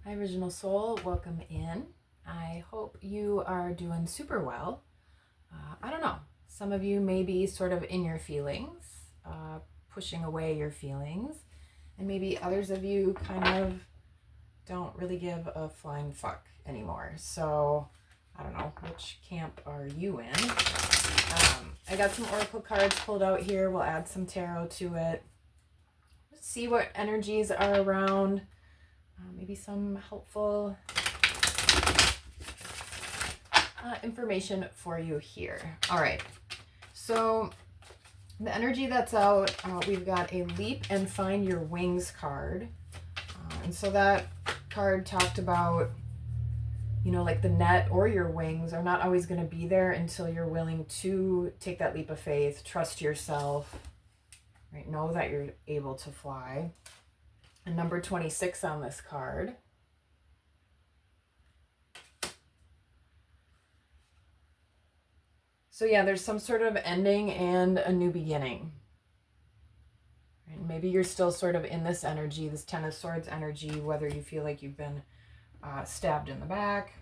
Hi, Original Soul. Welcome in. I hope you are doing super well. I don't know. Some of you may be sort of in your feelings, pushing away your feelings, and maybe others of you kind of don't really give a flying fuck anymore. So I don't know, which camp are you in? I got some oracle cards pulled out here. We'll add some tarot to it. Let's see what energies are around. Maybe some helpful information for you here. All right. So the energy that's out, we've got a leap and find your wings card. And so that card talked about, like the net or your wings are not always going to be there until you're willing to take that leap of faith, trust yourself, right? Know that you're able to fly. And number 26 on this card. So yeah, there's some sort of ending and a new beginning. And maybe you're still sort of in this energy, this Ten of Swords energy, whether you feel like you've been stabbed in the back,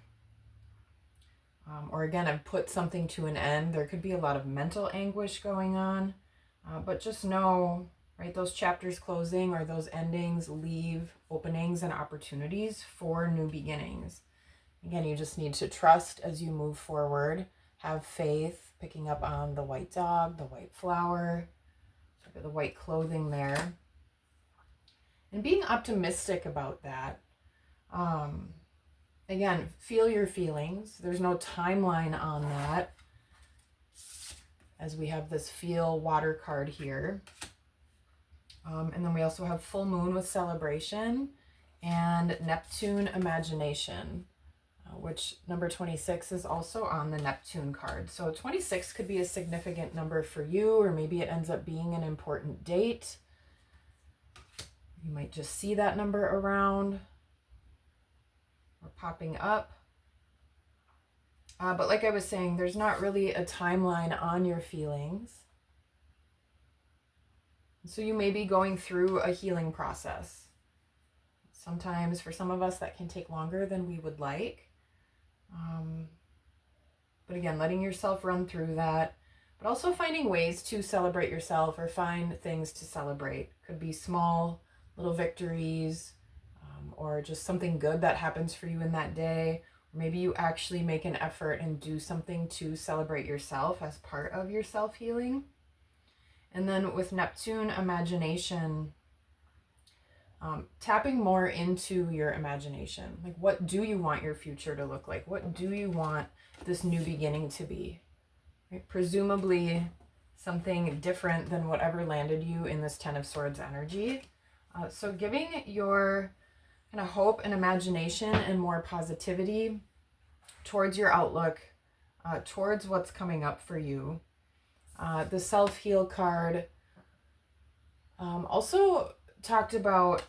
or again, have put something to an end. There could be a lot of mental anguish going on, but just know, right, those chapters closing or those endings leave openings and opportunities for new beginnings. Again, you just need to trust as you move forward, have faith, picking up on the white dog, the white flower, sort of the white clothing there, and being optimistic about that. Again, feel your feelings. There's no timeline on that, as we have this feel water card here. And then we also have full moon with celebration and Neptune imagination, which number 26 is also on the Neptune card. So 26 could be a significant number for you, or maybe it ends up being an important date. You might just see that number around or popping up. But like I was saying, there's not really a timeline on your feelings. So you may be going through a healing process. Sometimes for some of us that can take longer than we would like. But again, letting yourself run through that, but also finding ways to celebrate yourself or find things to celebrate. Could be small little victories, or just something good that happens for you in that day. Or maybe you actually make an effort and do something to celebrate yourself as part of your self-healing. And then with Neptune imagination, tapping more into your imagination. Like, what do you want your future to look like? What do you want this new beginning to be? Right? Presumably something different than whatever landed you in this Ten of Swords energy. So giving your kind of hope and imagination and more positivity towards your outlook, towards what's coming up for you. The self-heal card also talked about,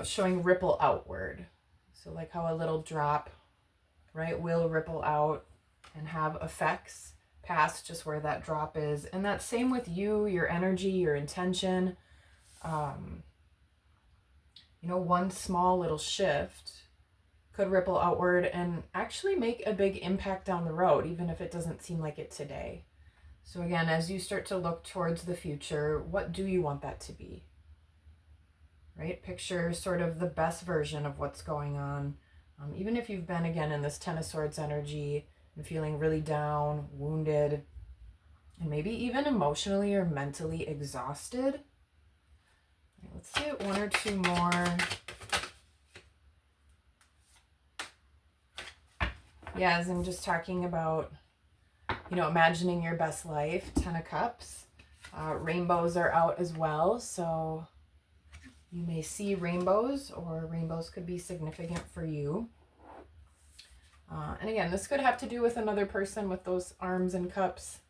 showing ripple outward. So like how a little drop, right, will ripple out and have effects past just where that drop is. And that's same with you, your energy, your intention. One small little shift could ripple outward and actually make a big impact down the road, even if it doesn't seem like it today. So again, as you start to look towards the future, what do you want that to be? Right? Picture sort of the best version of what's going on. Even if you've been, again, in this Ten of Swords energy and feeling really down, wounded, and maybe even emotionally or mentally exhausted. Right, let's get one or two more. Yeah, as I'm just talking about, imagining your best life, 10 of Cups. Rainbows are out as well, so you may see rainbows, or rainbows could be significant for you. And again, this could have to do with another person with those arms and cups,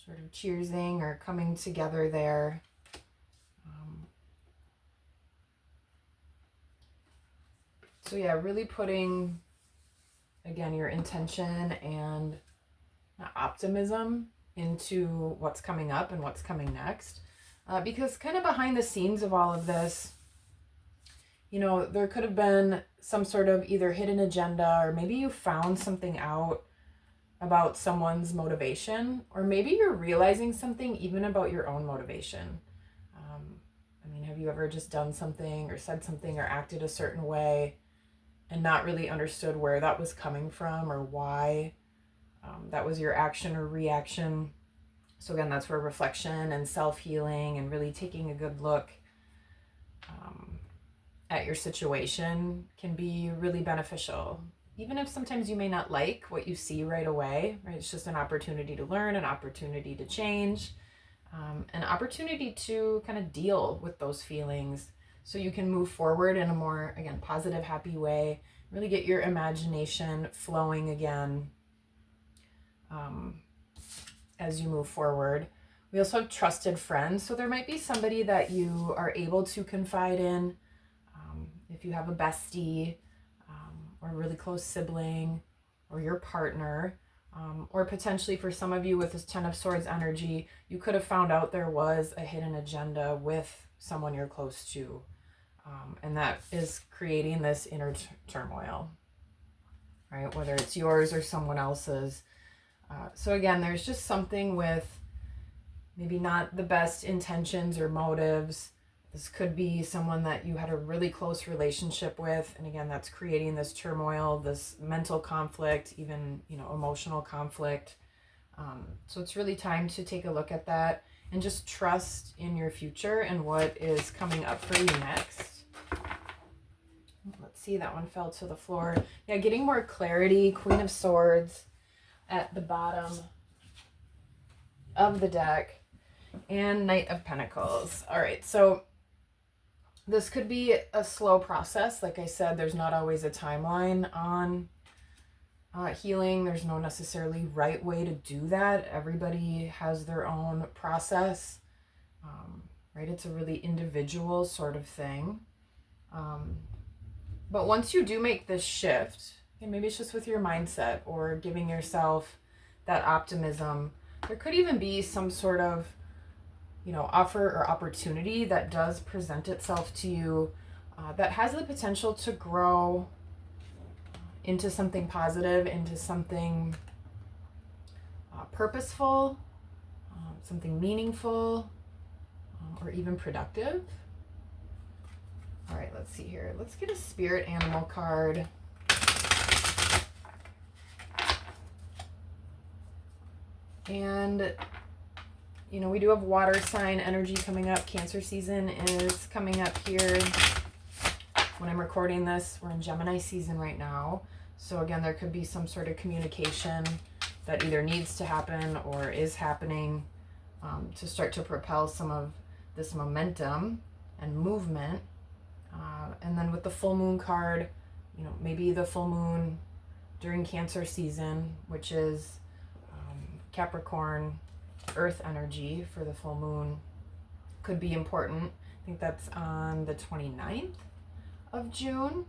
sort of cheersing or coming together there. So yeah, really putting, again, your intention and optimism into what's coming up and what's coming next. Because kind of behind the scenes of all of this, there could have been some sort of either hidden agenda, or maybe you found something out about someone's motivation, or maybe you're realizing something even about your own motivation. Have you ever just done something or said something or acted a certain way and not really understood where that was coming from or why that was your action or reaction? So again, that's where reflection and self-healing and really taking a good look at your situation can be really beneficial. Even if sometimes you may not like what you see right away, right? It's just an opportunity to learn, an opportunity to change, an opportunity to kind of deal with those feelings so you can move forward in a more, again, positive, happy way, really get your imagination flowing again as you move forward. We also have trusted friends. So there might be somebody that you are able to confide in. If you have a bestie or a really close sibling or your partner, or potentially for some of you with this Ten of Swords energy, you could have found out there was a hidden agenda with someone you're close to. And that is creating this inner turmoil, right? Whether it's yours or someone else's. So again, there's just something with maybe not the best intentions or motives. This could be someone that you had a really close relationship with. And again, that's creating this turmoil, this mental conflict, even, emotional conflict. So it's really time to take a look at that and just trust in your future and what is coming up for you next. Let's see, that one fell to the floor. Yeah, getting more clarity. Queen of Swords at the bottom of the deck. And Knight of Pentacles. All right, so this could be a slow process. Like I said, there's not always a timeline on healing. There's no necessarily right way to do that. Everybody has their own process, right? It's a really individual sort of thing. But once you do make this shift, and maybe it's just with your mindset or giving yourself that optimism, there could even be some sort of offer or opportunity that does present itself to you that has the potential to grow into something positive, into something purposeful, something meaningful, or even productive. All right, let's see here. Let's get a spirit animal card. And we do have water sign energy coming up. Cancer season is coming up here. When I'm recording this, we're in Gemini season right now. So again, there could be some sort of communication that either needs to happen or is happening to start to propel some of this momentum and movement. And then with the full moon card, maybe the full moon during Cancer season, which is Capricorn, earth energy for the full moon, could be important. I think that's on the 29th of June.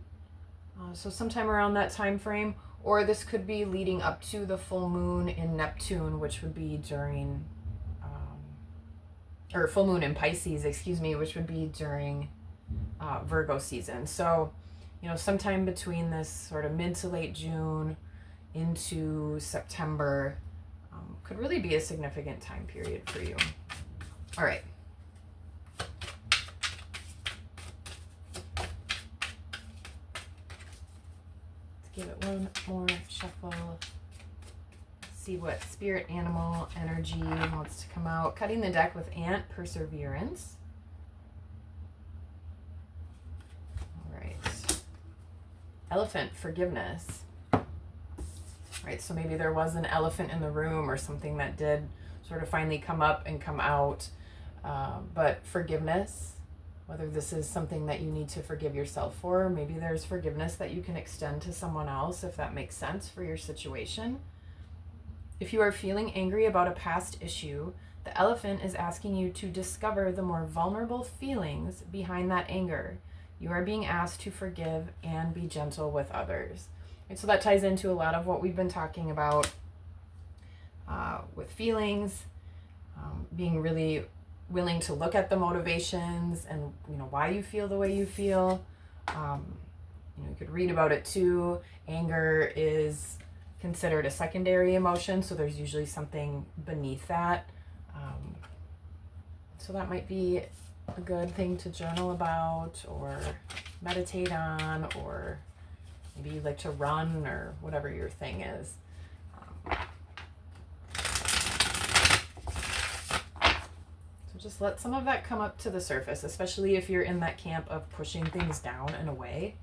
So sometime around that time frame, or this could be leading up to the full moon in Neptune, which would be during, or full moon in Pisces, which would be during Virgo season. So, sometime between this sort of mid to late June into September could really be a significant time period for you. All right. Let's give it one more shuffle. See what spirit animal energy wants to come out. Cutting the deck with Ant, Perseverance. All right. Elephant, Forgiveness. Right, so maybe there was an elephant in the room or something that did sort of finally come up and come out. But forgiveness, whether this is something that you need to forgive yourself for, maybe there's forgiveness that you can extend to someone else if that makes sense for your situation. If you are feeling angry about a past issue, the elephant is asking you to discover the more vulnerable feelings behind that anger. You are being asked to forgive and be gentle with others. And so that ties into a lot of what we've been talking about with feelings, being really willing to look at the motivations and why you feel the way you feel, You could read about it too. Anger is considered a secondary emotion, so there's usually something beneath that. So that might be a good thing to journal about or meditate on, or maybe you like to run or whatever your thing is. So just let some of that come up to the surface, especially if you're in that camp of pushing things down and away.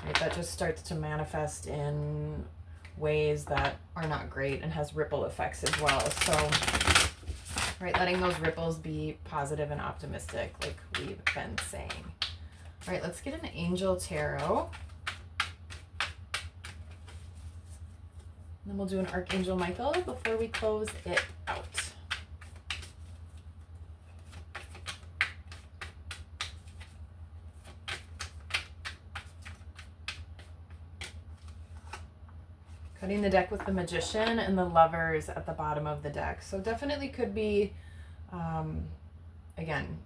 Right, that just starts to manifest in ways that are not great and has ripple effects as well. So, right, letting those ripples be positive and optimistic, like we've been saying. All right, let's get an angel tarot. And then we'll do an Archangel Michael before we close it out. Cutting the deck with the Magician and the Lovers at the bottom of the deck. So definitely could be, again,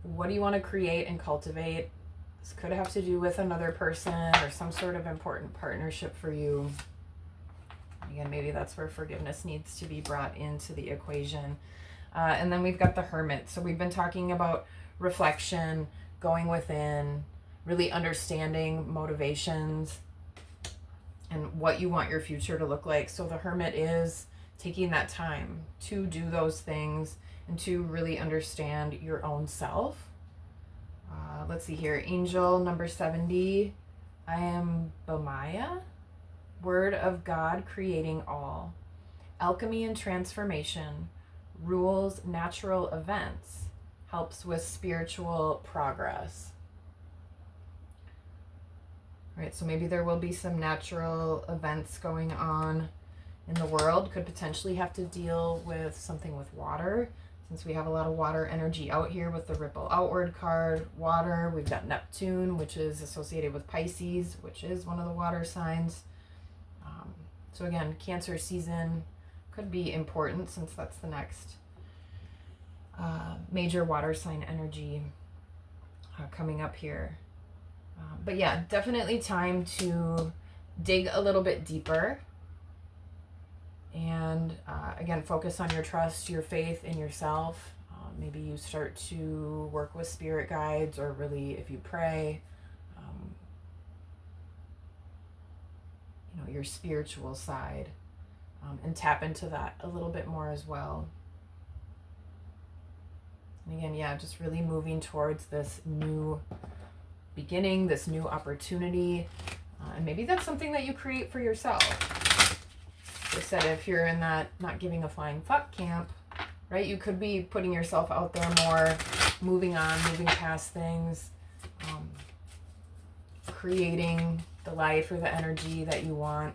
what do you want to create and cultivate? This could have to do with another person or some sort of important partnership for you. Again, maybe that's where forgiveness needs to be brought into the equation. And then we've got the Hermit. So we've been talking about reflection, going within, really understanding motivations and what you want your future to look like. So the Hermit is taking that time to do those things and to really understand your own self. Let's see here. Angel number 70. I am Bomaya. Word of God creating all. Alchemy and transformation. Rules natural events. Helps with spiritual progress. Right, so maybe there will be some natural events going on in the world. Could potentially have to deal with something with water, since we have a lot of water energy out here with the Ripple Outward card. Water, we've got Neptune, which is associated with Pisces, which is one of the water signs. So again, Cancer season could be important, since that's the next major water sign energy coming up here. But yeah, definitely time to dig a little bit deeper and again, focus on your trust, your faith in yourself. Maybe you start to work with spirit guides, or really if you pray, your spiritual side, and tap into that a little bit more as well. And again, yeah, just really moving towards this new beginning, this new opportunity, and maybe that's something that you create for yourself. Like I said, if you're in that not giving a flying fuck camp, right, you could be putting yourself out there more, moving on, moving past things, creating the life or the energy that you want,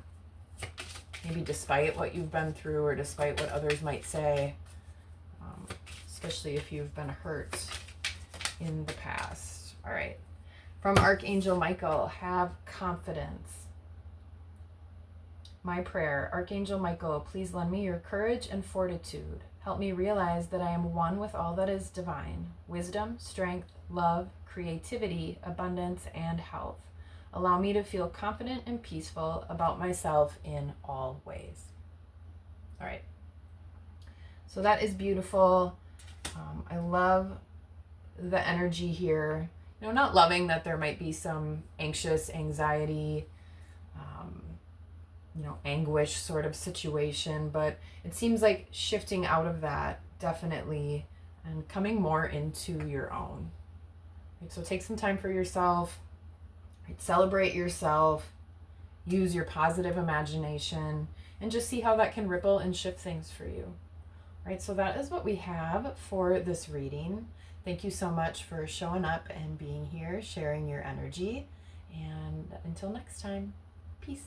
maybe despite what you've been through or despite what others might say, especially if you've been hurt in the past. All right. From Archangel Michael, have confidence. My prayer, Archangel Michael, please lend me your courage and fortitude. Help me realize that I am one with all that is divine. Wisdom, strength, love, creativity, abundance, and health. Allow me to feel confident and peaceful about myself in all ways. All right. So that is beautiful. I love the energy here. Not loving that there might be some anxious, anxiety, anguish sort of situation, but it seems like shifting out of that definitely and coming more into your own. Right? So take some time for yourself, right? Celebrate yourself, use your positive imagination, and just see how that can ripple and shift things for you. Right? So that is what we have for this reading. Thank you so much for showing up and being here, sharing your energy. And until next time, peace.